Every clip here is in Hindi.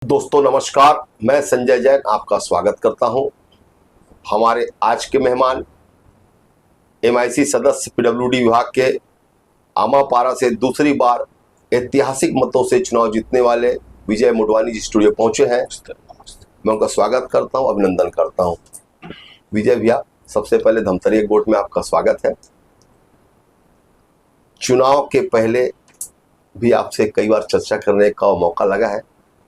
दोस्तों नमस्कार, मैं संजय जैन आपका स्वागत करता हूं। हमारे आज के मेहमान एमआईसी सदस्य पीडब्ल्यूडी विभाग के आमापारा से दूसरी बार ऐतिहासिक मतों से चुनाव जीतने वाले विजय मोडवानी जी स्टूडियो पहुंचे हैं। मैं उनका स्वागत करता हूं, अभिनंदन करता हूं। विजय भैया, सबसे पहले धमतरी गोट में आपका स्वागत है। चुनाव के पहले भी आपसे कई बार चर्चा करने का मौका लगा है,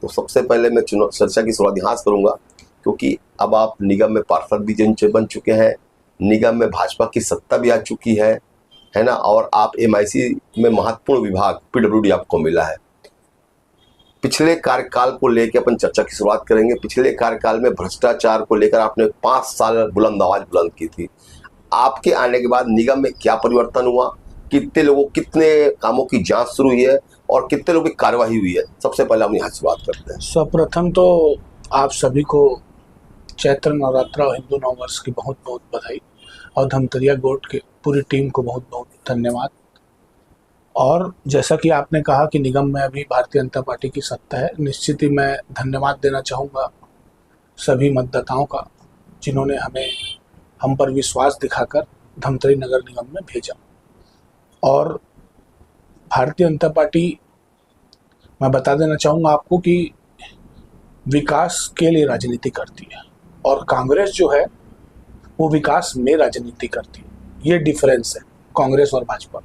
तो सबसे पहले मैं चर्चा की शुरुआत यहाँ से करूँगा, क्योंकि अब आप निगम में पार्षद भी बन चुके हैं, निगम में भाजपा की सत्ता भी आ चुकी है ना, और आप एमआईसी में महत्वपूर्ण विभाग पीडब्ल्यूडी आपको मिला है। पिछले कार्यकाल को लेकर अपन चर्चा की शुरुआत करेंगे। पिछले कार्यकाल में भ्रष्टाचार को लेकर आपने 5 साल बुलंद आवाज बुलंद की थी। आपके आने के बाद निगम में क्या परिवर्तन हुआ, कितने लोगों कितने कामों की जांच शुरू हुई है और कितने लोगों की कार्यवाही हुई है, सबसे पहले हम यहाँ से बात करते हैं। सर्वप्रथम तो आप सभी को चैत्र नवरात्र और हिंदू नववर्ष की बहुत बहुत बधाई, और धमतरिया गोट के पूरी टीम को बहुत बहुत धन्यवाद। और जैसा कि आपने कहा कि निगम में अभी भारतीय जनता पार्टी की सत्ता है, निश्चित ही मैं धन्यवाद देना चाहूँगा सभी मतदाताओं का, जिन्होंने हम पर विश्वास दिखाकर धमतरी नगर निगम में भेजा। और भारतीय जनता पार्टी, मैं बता देना चाहूँगा आपको कि विकास के लिए राजनीति करती है, और कांग्रेस जो है वो विकास में राजनीति करती है। ये डिफरेंस है कांग्रेस और भाजपा।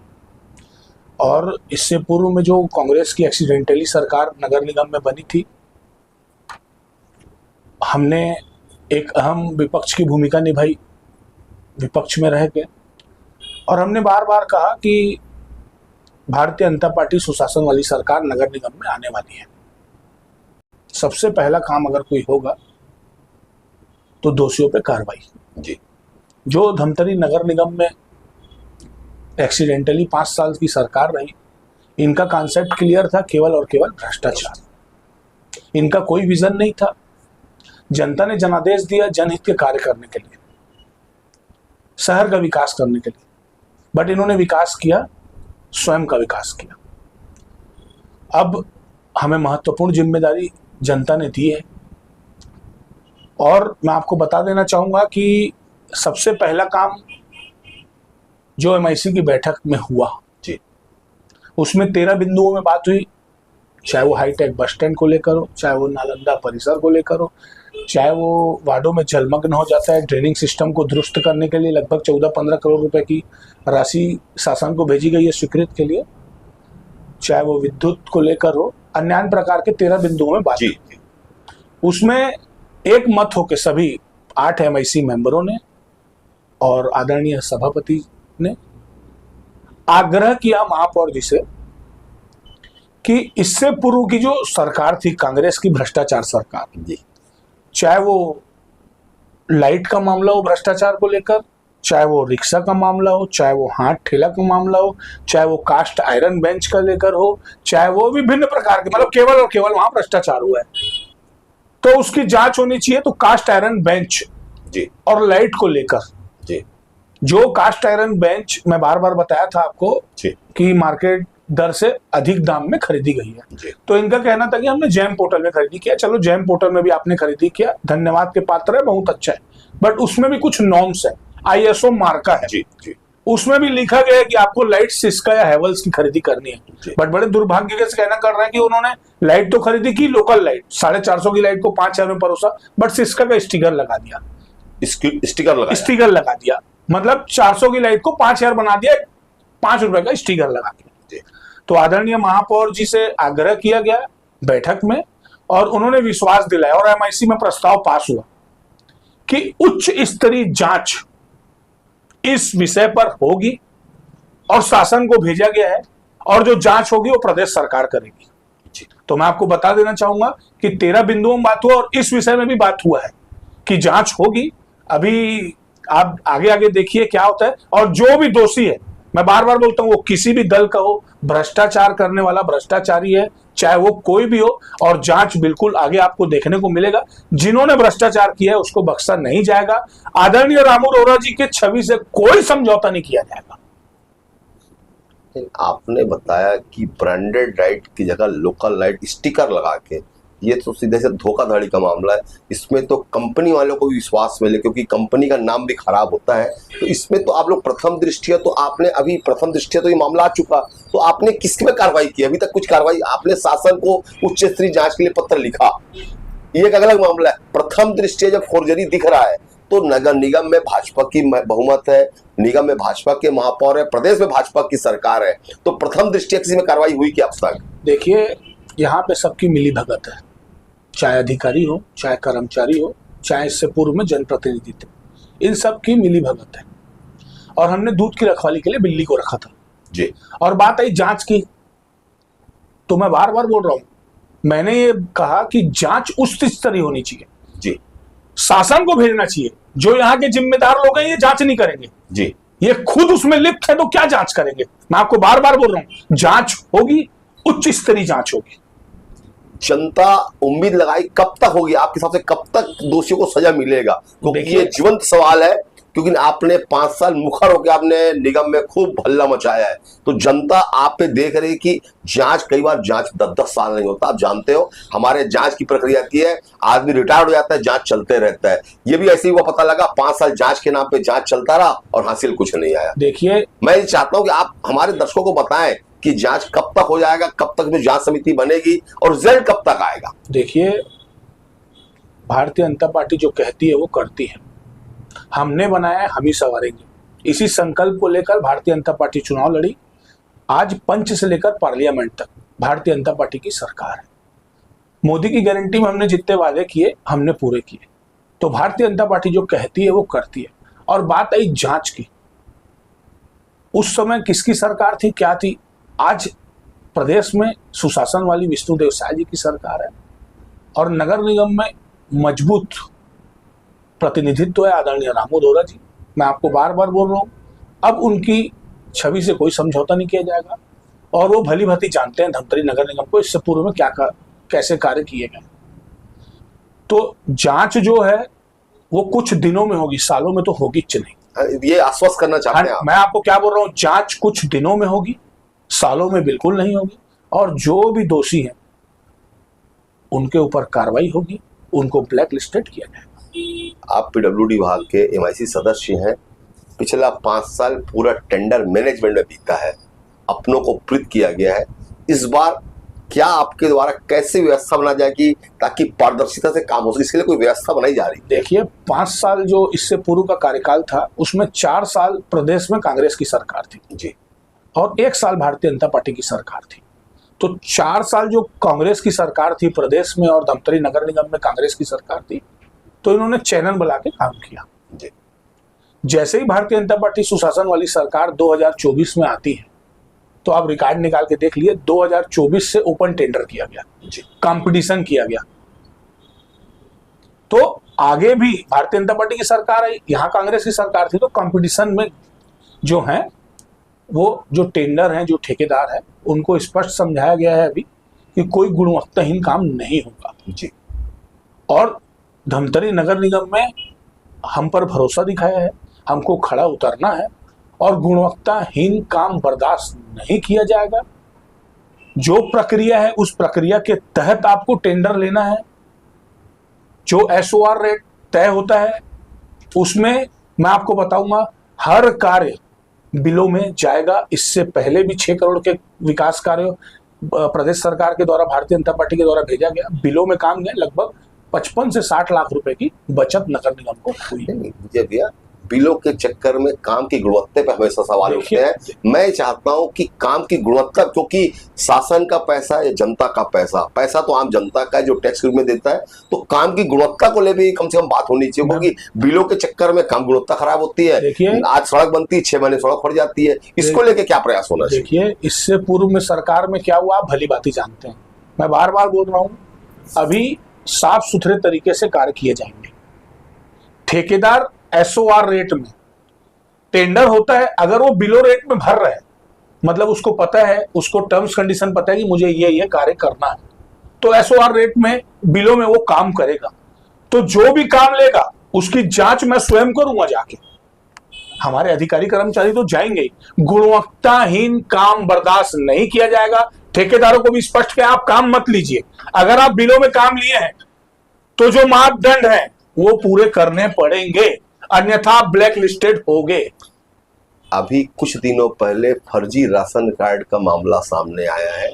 और इससे पूर्व में जो कांग्रेस की एक्सीडेंटली सरकार नगर निगम में बनी थी, हमने एक अहम विपक्ष की भूमिका निभाई, विपक्ष में रह के, और हमने बार बार कहा कि भारतीय जनता पार्टी सुशासन वाली सरकार नगर निगम में आने वाली है। सबसे पहला काम अगर कोई होगा तो दोषियों पे कार्रवाई जी। जो धमतरी नगर निगम में एक्सीडेंटली 5 साल की सरकार रही, इनका कॉन्सेप्ट क्लियर था, केवल और केवल भ्रष्टाचार। इनका कोई विजन नहीं था। जनता ने जनादेश दिया जनहित के कार्य करने के लिए, शहर का विकास करने के लिए, बट इन्होंने विकास किया, स्वयं का विकास किया। अब हमें महत्वपूर्ण जिम्मेदारी जनता ने दी है, और मैं आपको बता देना चाहूंगा कि सबसे पहला काम जो एमआईसी की बैठक में हुआ जी, उसमें 13 बिंदुओं में बात हुई, चाहे वो हाईटेक बस स्टैंड को लेकर हो, चाहे वो नालंदा परिसर को लेकर हो, चाहे वो वार्डों में जलमग्न हो जाता है, ड्रेनिंग सिस्टम को दुरुस्त करने के लिए लगभग 14-15 करोड़ रुपए की राशि शासन को भेजी गई है स्वीकृत के लिए, चाहे वो विद्युत को लेकर हो, अन्य प्रकार के 13 बिंदुओं में बात हुई। उसमें एक मत होकर सभी 8 एमआईसी मेंबरों ने और आदरणीय सभापति ने आग्रह किया महापौर जी से कि इससे पूर्व की जो सरकार थी कांग्रेस की, भ्रष्टाचार सरकार जी, चाहे वो लाइट का मामला हो भ्रष्टाचार को लेकर, चाहे वो रिक्शा का मामला हो, चाहे वो हाथ ठेला का मामला हो, चाहे वो कास्ट आयरन बेंच का लेकर हो, चाहे वो विभिन्न प्रकार के, मतलब केवल और केवल वहां भ्रष्टाचार हुआ है, तो उसकी जांच होनी चाहिए। तो कास्ट आयरन बेंच जी और लाइट को लेकर जी, जो कास्ट आयरन बेंच मैं बार बार बताया था आपको कि मार्केट दर से अधिक दाम में खरीदी गई है, तो इनका कहना था कि हमने जैम पोर्टल में खरीदी किया। चलो, जैम पोर्टल में भी आपने खरीदी किया, धन्यवाद के पात्र है, बहुत अच्छा है, बट उसमें भी कुछ नॉर्म्स है, आईएसओ मार्का है जी। उसमें भी लिखा गया है कि आपको लाइट सिस्का या हेवल्स की खरीदी करनी है, बट बड़े दुर्भाग्य से कहना कर रहे हैं कि उन्होंने लाइट तो खरीदी की, लोकल लाइट 450 की लाइट को 5000 में परोसा, बट सिस्का का स्टिकर लगा दिया, स्टिकर लगा दिया, मतलब 400 की लाइट को 5000 बना दिया, 5 रुपए का स्टिकर लगा दिया। तो आदरणीय महापौर जी से आग्रह किया गया बैठक में, और उन्होंने विश्वास दिलाया, और एमआईसी में प्रस्ताव पास हुआ कि उच्च स्तरीय जांच इस विषय पर होगी, और शासन को भेजा गया है, और जो जांच होगी वो प्रदेश सरकार करेगी। तो मैं आपको बता देना चाहूंगा कि 13 बिंदुओं में बात हुआ, और इस विषय में भी बात हुआ है कि जांच होगी। अभी आप आगे आगे देखिए क्या होता है, और जो भी दोषी है, मैं बार बार बोलता हूं, वो किसी भी दल का हो, भ्रष्टाचार करने वाला भ्रष्टाचारी है, चाहे वो कोई भी हो, और जांच बिल्कुल आगे आपको देखने को मिलेगा। जिन्होंने भ्रष्टाचार किया है उसको बख्शा नहीं जाएगा। आदरणीय रामू रोहरा जी के छवि से कोई समझौता नहीं किया जाएगा। आपने बताया कि ब्रांडेड लाइट की जगह लोकल लाइट स्टिकर लगा के ये तो सीधे से धोखाधड़ी का मामला है। इसमें तो कंपनी वालों को भी विश्वास मिले, क्योंकि कंपनी का नाम भी खराब होता है। तो इसमें तो आप लोग प्रथम दृष्टया तो आपने अभी प्रथम दृष्टया तो ये मामला आ चुका, तो आपने किस पे कार्रवाई की? अभी तक कुछ कार्रवाई? आपने शासन को उच्च स्तरीय जांच के लिए पत्र लिखा, ये एक अलग मामला है। प्रथम दृष्टया जब फोर्जरी दिख रहा है तो नगर निगम में भाजपा की बहुमत है, निगम में भाजपा के महापौर है, प्रदेश में भाजपा की सरकार है, तो प्रथम दृष्टया किसी में कार्रवाई हुई क्या अब तक? देखिए, यहाँ पे सबकी मिली भगत है, चाहे अधिकारी हो, चाहे कर्मचारी हो, चाहे इससे पूर्व में जनप्रतिनिधि थे, इन सब की मिली भगत है। और हमने दूध की रखवाली के लिए बिल्ली को रखा था जी। और बात आई जांच की, तो मैं बार बार बोल रहा हूं, मैंने ये कहा कि जांच उच्च स्तरीय होनी चाहिए जी। शासन को भेजना चाहिए। जो यहाँ के जिम्मेदार लोग हैं ये जांच नहीं करेंगे जी, ये खुद उसमें लिप्त है, तो क्या जांच करेंगे? मैं आपको बार बार बोल रहा हूं, जांच होगी, उच्च स्तरीय जांच होगी। जनता उम्मीद लगाई, कब तक होगी आपके हिसाब से? कब तक दोषियों को सजा मिलेगा? क्योंकि ये जीवंत सवाल है, क्योंकि आपने 5 साल मुखर होकर आपने निगम में खूब हल्ला मचाया है, तो जनता आप पे देख रही कि जांच, कई बार जांच 10-10 साल नहीं होता। आप जानते हो हमारे जांच की प्रक्रिया आती है, आदमी रिटायर्ड हो जाता है, जांच चलते रहता है। ये भी ऐसे ही हुआ, पता लगा 5 साल जांच के नाम पे जांच चलता रहा और हासिल कुछ नहीं आया। देखिए, मैं ये चाहता हूं कि आप हमारे दर्शकों को बताएं कि जांच कब तक हो जाएगा, कब तक में जांच समिति बनेगी और रिजल्ट कब तक आएगा? देखिए, भारतीय जनता पार्टी जो कहती है वो करती है। हमने बनाया है, हम ही संवारेंगे। इसी संकल्प को लेकर भारतीय जनता पार्टी चुनाव लड़ी। आज पंच से लेकर पार्लियामेंट तक भारतीय जनता पार्टी की सरकार है। मोदी की गारंटी में हमने जितने वादे किए हमने पूरे किए। तो भारतीय जनता पार्टी जो कहती है वो करती है। और बात आई जांच की, उस समय किसकी सरकार थी, क्या थी? आज प्रदेश में सुशासन वाली विष्णुदेव साय जी की सरकार है और नगर निगम में मजबूत प्रतिनिधित्व है आदरणीय रामू दोरा जी। मैं आपको बार बार बोल रहा हूं, अब उनकी छवि से कोई समझौता नहीं किया जाएगा और वो भली भांति जानते हैं धमतरी नगर निगम को इससे पूर्व में क्या कैसे कार्य किए गए। तो जांच जो है वो कुछ दिनों में होगी, सालों में तो होगी नहीं। ये आश्वस्त करना चाहते हैं आप? मैं आपको क्या बोल रहा हूं, जांच कुछ दिनों में होगी, सालों में बिल्कुल नहीं होगी। और जो भी दोषी हैं उनके ऊपर कार्रवाई होगी, उनको ब्लैक लिस्टेड किया जाएगा। आप पीडब्ल्यूडी विभाग के एमआईसी सदस्य हैं। पिछला 5 साल पूरा टेंडर मैनेजमेंट में बीता है, अपनों को प्रीत किया गया है। इस बार क्या आपके द्वारा कैसे व्यवस्था बना जाएगी ताकि पारदर्शिता से काम हो सके? इसके लिए कोई व्यवस्था बनाई जा रही है? देखिए, 5 साल जो इससे पूर्व का कार्यकाल था उसमें 4 साल प्रदेश में कांग्रेस की सरकार थी जी और 1 साल भारतीय जनता पार्टी की सरकार थी। तो 4 साल जो कांग्रेस की सरकार थी प्रदेश में और धमतरी नगर निगम में कांग्रेस की सरकार थी, तो इन्होंने चैनल बुला के काम किया। जी। जैसे ही भारतीय जनता पार्टी सुशासन वाली सरकार 2024 में आती है, तो आप रिकॉर्ड निकाल के देख लिए, 2024 से ओपन टेंडर किया गया, कंपटीशन किया गया। तो आगे भी भारतीय जनता पार्टी की सरकार आई, यहां कांग्रेस की सरकार थी, तो कंपटीशन में जो है वो जो टेंडर हैं, जो ठेकेदार है, उनको स्पष्ट समझाया गया है अभी कि कोई गुणवत्ताहीन काम नहीं होगा जी। और धमतरी नगर निगम में हम पर भरोसा दिखाया है, हमको खड़ा उतरना है और गुणवत्ताहीन काम बर्दाश्त नहीं किया जाएगा। जो प्रक्रिया है उस प्रक्रिया के तहत आपको टेंडर लेना है। जो एसओआर रेट तय होता है उसमें मैं आपको बताऊंगा, हर कार्य बिलों में जाएगा। इससे पहले भी 6 करोड़ के विकास कार्य प्रदेश सरकार के द्वारा, भारतीय जनता पार्टी के द्वारा भेजा गया, बिलों में काम गया। लगभग 55 से 60 लाख रुपए की बचत नगर निगम को हुई। विजय भैया, बिलों के चक्कर में काम की गुणवत्ता पर हमेशा सवाल उठते हैं। मैं चाहता हूं कि काम की गुणवत्ता, क्योंकि शासन का पैसा या जनता का पैसा तो आम जनता का है जो टैक्स में देता है, तो काम की गुणवत्ता को ले भी कम से कम बात होनी चाहिए, क्योंकि बिलों के चक्कर में काम गुणवत्ता खराब होती है। आज सड़क बनती है, 6 महीने सड़क फट जाती है। इसको लेके क्या प्रयास होना चाहिए? देखिए, इससे पूर्व में सरकार में क्या हुआ आप भली भांति जानते हैं। मैं बार बार बोल रहा हूं, अभी साफ सुथरे तरीके से कार्य किए जाएंगे। ठेकेदार एसओआर रेट में टेंडर होता है, अगर वो बिलो रेट में भर रहे हैं, मतलब उसको पता है, उसको टर्म्स कंडीशन पता है कि मुझे ये कार्य करना है, तो एसओआर रेट में बिलो में वो काम करेगा। तो जो भी काम लेगा उसकी जांच मैं स्वयं करूंगा जाके, हमारे अधिकारी कर्मचारी तो जाएंगे ही। गुणवत्ताहीन काम बर्दाश्त नहीं किया जाएगा। ठेकेदारों को भी स्पष्ट किया आप काम मत लीजिए, अगर आप बिलों में काम लिए हैं तो जो मापदंड है वो पूरे करने पड़ेंगे, अन्यथा ब्लैक लिस्टेड होगे। अभी कुछ दिनों पहले फर्जी राशन कार्ड का मामला सामने आया है,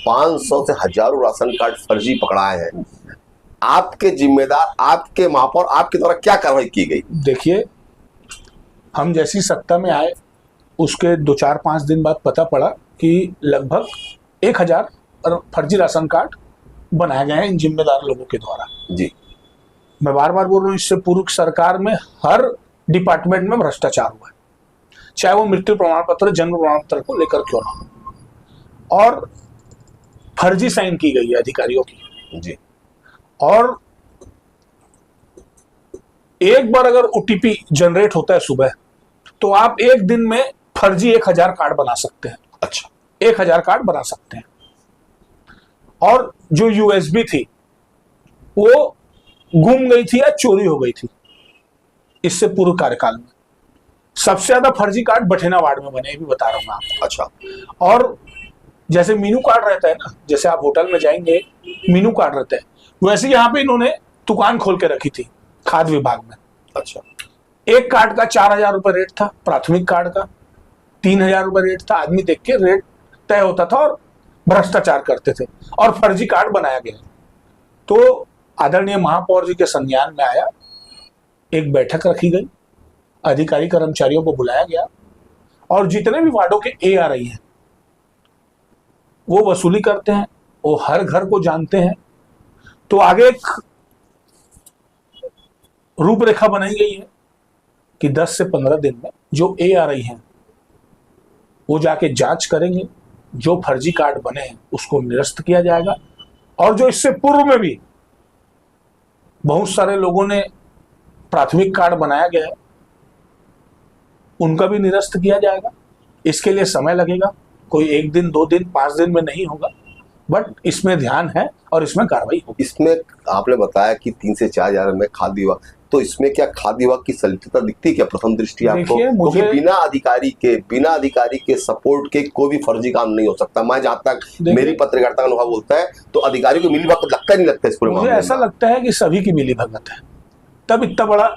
500 से हजारों राशन कार्ड फर्जी पकड़ाए हैं। आपके जिम्मेदार, आपके महापौर, आपके द्वारा क्या कार्रवाई की गई? देखिए, हम जैसी सत्ता में आए उसके 2-4-5 दिन बाद पता पड़ा कि लगभग 1000 फर्जी राशन कार्ड बनाए गए हैं इन जिम्मेदार लोगों के द्वारा। जी, मैं बार बार बोल रहा हूँ, इससे पूर्व सरकार में हर डिपार्टमेंट में भ्रष्टाचार हुआ है, चाहे वो मृत्यु प्रमाण पत्र, जन्म प्रमाण पत्र को लेकर क्यों ना हो, और फर्जी साइन की गई है अधिकारियों की। जी, और एक बार अगर ओटीपी जनरेट होता है सुबह, तो आप एक दिन में फर्जी 1000 कार्ड बना सकते हैं। अच्छा, 1000 कार्ड बना सकते हैं। और जो यूएसबी थी वो गुम गई थी या चोरी हो गई थी इससे पूर्व कार्यकाल में। सबसे ज्यादा फर्जी कार्ड बठेना वार्ड में बने, ये भी बता रहा हूं मैं आपको। अच्छा, और जैसे मीनू कार्ड रहता है ना, जैसे आप होटल में जाएंगे मीनू कार्ड रहता है, वैसे यहाँ पे इन्होंने दुकान खोल के रखी थी खाद्य विभाग में। अच्छा, एक कार्ड का 4000 रुपए रेट था, प्राथमिक कार्ड का 3000 रुपए रेट था। आदमी देख के रेट तय होता था और भ्रष्टाचार करते थे और फर्जी कार्ड बनाया गया। तो आदरणीय महापौर जी के संज्ञान में आया, एक बैठक रखी गई, अधिकारी कर्मचारियों को बुलाया गया और जितने भी वार्डों के ARI हैं वो वसूली करते हैं, वो हर घर को जानते हैं। तो आगे एक रूपरेखा बनाई गई है कि 10 से 15 दिन में जो ARI हैं वो जाके जांच करेंगे, जो फर्जी कार्ड बने हैं उसको निरस्त किया जाएगा, और जो इससे पूर्व में भी बहुत सारे लोगों ने प्राथमिक कार्ड बनाया गया है उनका भी निरस्त किया जाएगा। इसके लिए समय लगेगा, कोई 1 दिन 2 दिन 5 दिन में नहीं होगा, बट इसमें ध्यान है और इसमें कार्रवाई होगी। इसमें आपने बताया कि 3 से 4 हजार में खाद्य विभाग, तो इसमें क्या खाद्य विभाग की संलिप्तता दिखती है क्या प्रथम दृष्टि आपको? क्योंकि बिना अधिकारी के सपोर्ट के कोई भी फर्जी काम नहीं हो सकता। मैं जहां तक मेरी पत्रकारिता का अनुभव बोलता है तो अधिकारियों को मिलीभगत लगता नहीं लगता इस पूरे मुझे ऐसा लगता है कि सभी की मिलीभगत है, तब इतना बड़ा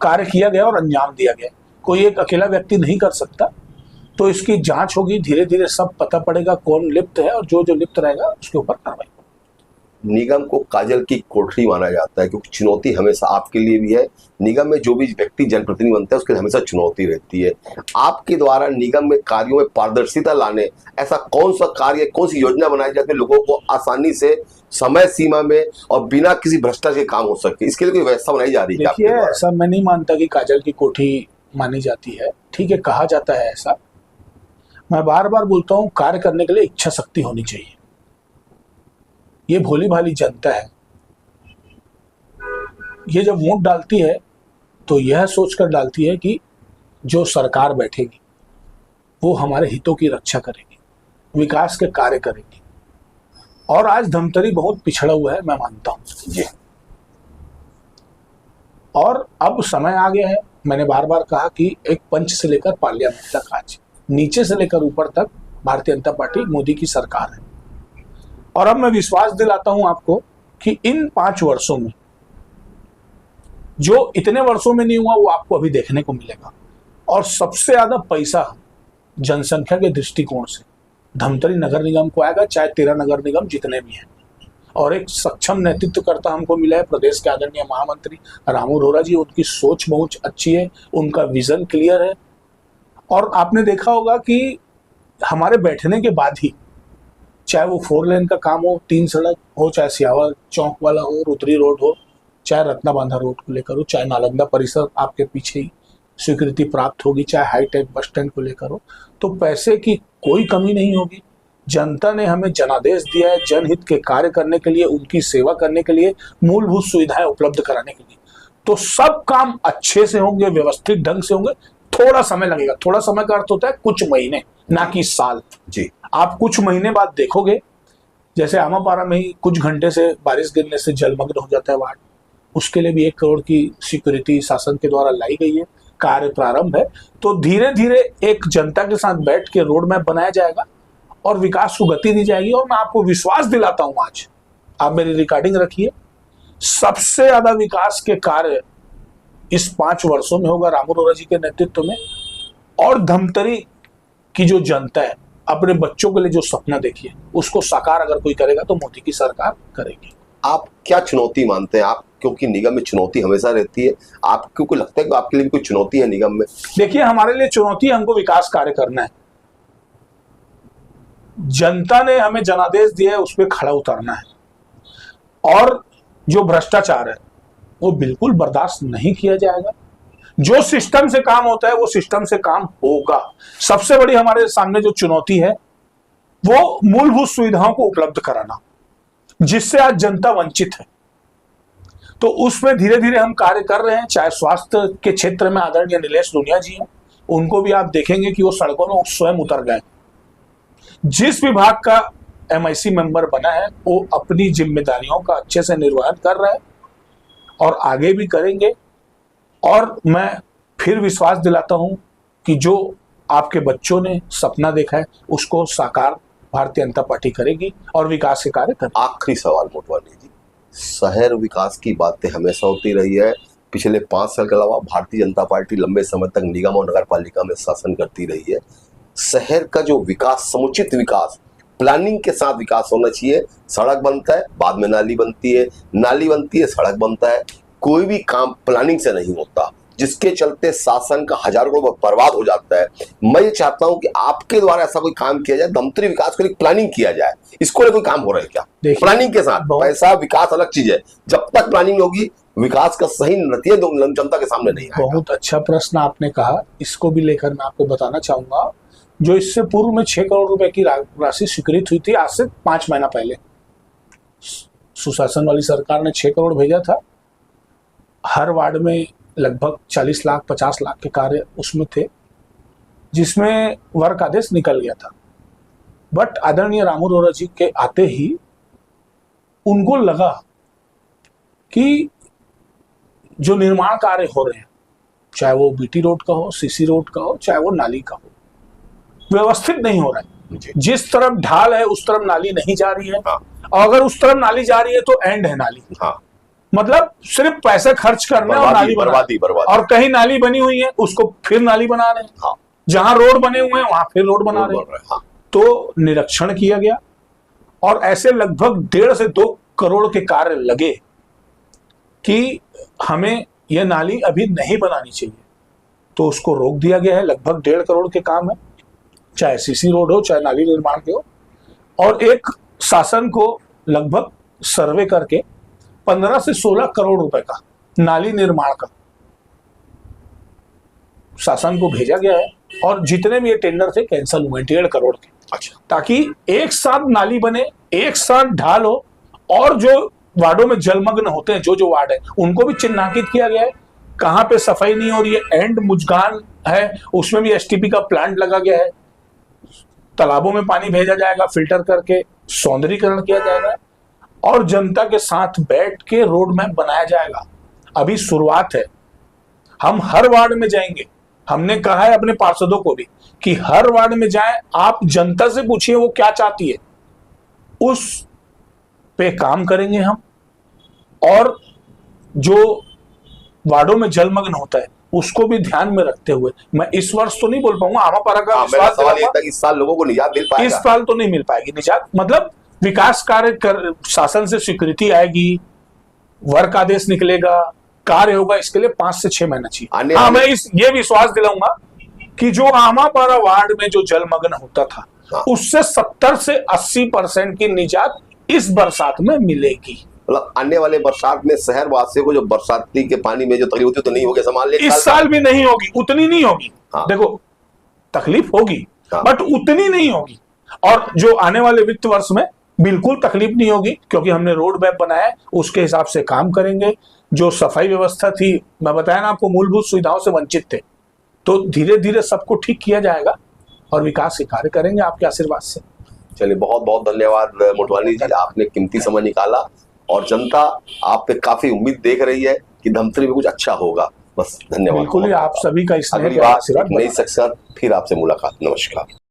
कार्य किया गया और अंजाम दिया गया। कोई एक अकेला व्यक्ति नहीं कर सकता, तो इसकी जांच होगी, धीरे धीरे सब पता पड़ेगा कौन लिप्त है, और जो लिप्त रहेगा उसके ऊपर कार्रवाई। निगम को काजल की कोठरी माना जाता है क्योंकि चुनौती हमेशा आपके लिए भी है। निगम में जो भी व्यक्ति जनप्रतिनिधि बनता है उसके लिए हमेशा चुनौती रहती है। आपके द्वारा निगम में कार्यों में पारदर्शिता लाने ऐसा कौन सा कार्य, कौन सी योजना बनाई जाती है लोगों को आसानी से समय सीमा में और बिना किसी भ्रष्टाचार के काम हो सके, इसके लिए कोई व्यवस्था बनाई जा रही है? देखिए, ऐसा मैं नहीं मानता कि काजल की कोठी मानी जाती है, ठीक है, कहा जाता है ऐसा। मैं बार बार बोलता हूं, कार्य करने के लिए इच्छा शक्ति होनी चाहिए। ये भोली भाली जनता है, ये जब वोट डालती है तो यह सोचकर डालती है कि जो सरकार बैठेगी वो हमारे हितों की रक्षा करेगी, विकास के कार्य करेगी। और आज धमतरी बहुत पिछड़ा हुआ है, मैं मानता हूं जी। और अब समय आ गया है, मैंने बार बार कहा कि एक पंच से लेकर पार्लियामेंट तक, आज नीचे से लेकर ऊपर तक भारतीय जनता पार्टी मोदी की सरकार है। और अब मैं विश्वास दिलाता हूं आपको कि इन 5 वर्षों में जो इतने वर्षों में नहीं हुआ वो आपको अभी देखने को मिलेगा। और सबसे ज्यादा पैसा जनसंख्या के दृष्टिकोण से धमतरी नगर निगम को आएगा, चाहे 13 नगर निगम जितने भी हैं। और एक सक्षम नेतृत्वकर्ता हमको मिला है, प्रदेश के आदरणीय महामंत्री रामू अरोड़ा जी। उनकी सोच बहुत अच्छी है, उनका विजन क्लियर है। और आपने देखा होगा कि हमारे बैठने के बाद ही, चाहे वो 4 लेन का काम हो, 3 सड़क हो, चाहे सियावर चौक वाला हो, रुद्री रोड हो, चाहे रत्ना बांधा रोड को लेकर हो, चाहे नालंदा परिसर आपके पीछे ही स्वीकृति प्राप्त होगी, चाहे हाईटेक बस स्टैंड को लेकर हो, तो पैसे की कोई कमी नहीं होगी। जनता ने हमें जनादेश दिया है जनहित के कार्य करने के लिए, उनकी सेवा करने के लिए, मूलभूत सुविधाएं उपलब्ध कराने के लिए। तो सब काम अच्छे से होंगे, व्यवस्थित ढंग से होंगे। थोड़ा समय लगेगा, थोड़ा समय का अर्थ होता है कुछ महीने, ना कि साल जी। आप कुछ महीने बाद देखोगे, जैसे आमापारा में ही कुछ घंटे से बारिश गिरने से जलमग्न हो जाता है वार्ड, उसके लिए भी 1 करोड़ की सिक्योरिटी शासन के द्वारा लाई गई है, कार्य प्रारंभ है। तो धीरे धीरे एक जनता के साथ बैठ के रोड मैप बनाया जाएगा और विकास को गति दी जाएगी। और मैं आपको विश्वास दिलाता हूं, आज आप मेरी रिकॉर्डिंग रखिए, सबसे ज्यादा विकास के कार्य इस 5 वर्षों में होगा रामू अरोड़ा जी के नेतृत्व में। और धमतरी की जो जनता है, अपने बच्चों के लिए जो सपना देखी है, उसको साकार अगर कोई करेगा तो मोदी की सरकार करेगी। आप क्या चुनौती मानते हैं? आप, क्योंकि निगम में चुनौती हमेशा रहती है, आपको कोई लगता है कि आपके लिए भी कोई चुनौती है निगम में? देखिए, हमारे लिए चुनौती है, हमको विकास कार्य करना है। जनता ने हमें जनादेश दिया है, उस पर खड़ा उतरना है। और जो भ्रष्टाचार है वो बिल्कुल बर्दाश्त नहीं किया जाएगा। जो सिस्टम से काम होता है वो सिस्टम से काम होगा। सबसे बड़ी हमारे सामने जो चुनौती है वो मूलभूत सुविधाओं को उपलब्ध कराना, जिससे आज जनता वंचित है। तो उसमें धीरे धीरे हम कार्य कर रहे हैं। चाहे स्वास्थ्य के क्षेत्र में आदरणीय नीलेश दुनिया जी हैं, उनको भी आप देखेंगे कि वो सड़कों में स्वयं उतर गए। जिस विभाग का MIC मेंबर बना है वो अपनी जिम्मेदारियों का अच्छे से निर्वहन कर रहा है और आगे भी करेंगे। और मैं फिर विश्वास दिलाता हूं कि जो आपके बच्चों ने सपना देखा है उसको साकार भारतीय जनता पार्टी करेगी और विकास के कार्य करेगी। आखिरी सवाल मोटवानी जी, शहर विकास की बातें हमेशा होती रही है। पिछले 5 साल के अलावा भारतीय जनता पार्टी लंबे समय तक निगम और नगर पालिका में शासन करती रही है। शहर का जो विकास, समुचित विकास, प्लानिंग के साथ विकास होना चाहिए। सड़क बनता है, बाद में नाली बनती है, नाली बनती है, सड़क बनता है। कोई भी काम प्लानिंग से नहीं होता, जिसके चलते शासन का हजारों रुपए बर्बाद हो जाता है। मैं ये चाहता हूं कि आपके द्वारा ऐसा कोई काम किया जाए, धमतरी विकास के लिए प्लानिंग किया जाए। इसको लिए कोई काम हो रहा है क्या? प्लानिंग के साथ पैसा, विकास अलग चीज है। जब तक प्लानिंग होगी, विकास का सही नतीजा जनता के सामने नहीं आएगा। बहुत अच्छा प्रश्न आपने कहा, इसको भी लेकर मैं आपको बताना चाहूंगा। जो इससे पूर्व में 6 करोड़ रुपए की राशि स्वीकृत हुई थी, आज से 5 महीना पहले सुशासन वाली सरकार ने 6 करोड़ भेजा था। हर वार्ड में लगभग 40 लाख 50 लाख के कार्य उसमें थे, जिसमें वर्क आदेश निकल गया था। बट आदरणीय रामू अरोड़ा जी के आते ही उनको लगा कि जो निर्माण कार्य हो रहे हैं, चाहे वो BT रोड का हो, CC रोड का हो, चाहे वो नाली का हो, व्यवस्थित नहीं हो रहा है। जिस तरफ ढाल है उस तरफ नाली नहीं जा रही है। और अगर उस तरफ नाली जा रही है तो एंड है नाली। मतलब सिर्फ पैसे खर्च करने और नाली बर्बादी। और कहीं नाली बनी हुई है उसको फिर नाली बना रहे हैं। जहां रोड बने हुए हैं वहां फिर रोड बना रहे हैं। तो निरीक्षण किया गया और ऐसे लगभग 1.5 से 2 करोड़ के कार्य लगे कि हमें यह नाली अभी नहीं बनानी चाहिए, तो उसको रोक दिया गया है। लगभग 1.5 करोड़ के काम है, चाहे CC रोड हो, चाहे नाली निर्माण के हो। और एक शासन को लगभग सर्वे करके 15 से 16 करोड़ रुपए का नाली निर्माण का शासन को भेजा गया है। और जितने भी ये टेंडर थे कैंसिल हुए 1.5 करोड़ के। अच्छा, ताकि एक साथ नाली बने, एक साथ ढाल हो, और जो वार्डों में जलमग्न होते हैं, जो वार्ड है, उनको भी चिन्हांकित किया गया है कहां पे सफाई नहीं हो रही है। एंड मुजगान है, उसमें भी STP का प्लांट लगा गया है। तालाबों में पानी भेजा जाएगा, फिल्टर करके सौंदर्यीकरण किया जाएगा और जनता के साथ बैठ के रोड मैप बनाया जाएगा। अभी शुरुआत है, हम हर वार्ड में जाएंगे। हमने कहा है अपने पार्षदों को भी कि हर वार्ड में जाएं, आप जनता से पूछिए वो क्या चाहती है, उस पे काम करेंगे हम। और जो वार्डों में जलमग्न होता है उसको भी ध्यान में रखते हुए, मैं इस वर्ष तो नहीं बोल पाऊंगा, आमापारा का सवाल ये था कि इस साल लोगों को निजात मिल पाएगा। इस साल तो नहीं मिल पाएगी निजात, मतलब विकास कार्य कर, शासन से स्वीकृति आएगी, वर्क आदेश निकलेगा, कार्य होगा, इसके लिए 5 से 6 महीना चाहिए। हाँ, मैं ये विश्वास दिलाऊंगा कि जो आमापारा वार्ड में जो जलमग्न होता था, उससे 70 से 80% की निजात इस बरसात में मिलेगी। मतलब आने वाले बरसात में शहर वासियों को जो बरसाती के पानी में जो तकलीफ होती है तो नहीं होगी, संभाल ले। इस साल भी नहीं होगी, उतनी नहीं होगी। देखो, तकलीफ होगी बट उतनी नहीं होगी। और जो आने वाले वित्त वर्ष में बिल्कुल तकलीफ नहीं होगी, क्योंकि हमने रोड मैप बनाया है, उसके हिसाब से काम करेंगे। जो सफाई व्यवस्था थी, मैं बताया ना आपको, मूलभूत सुविधाओं से वंचित थे, तो धीरे धीरे सबको ठीक किया जाएगा और विकास के कार्य करेंगे आपके आशीर्वाद से। चलिए, बहुत बहुत धन्यवाद मोटवानी जी, आपने कीमती समय निकाला और जनता आप पे काफी उम्मीद देख रही है कि धमतरी में कुछ अच्छा होगा। बस धन्यवाद। बिल्कुल ही, आप सभी का इस अगली बार नई शख्सियत फिर आपसे मुलाकात। नमस्कार।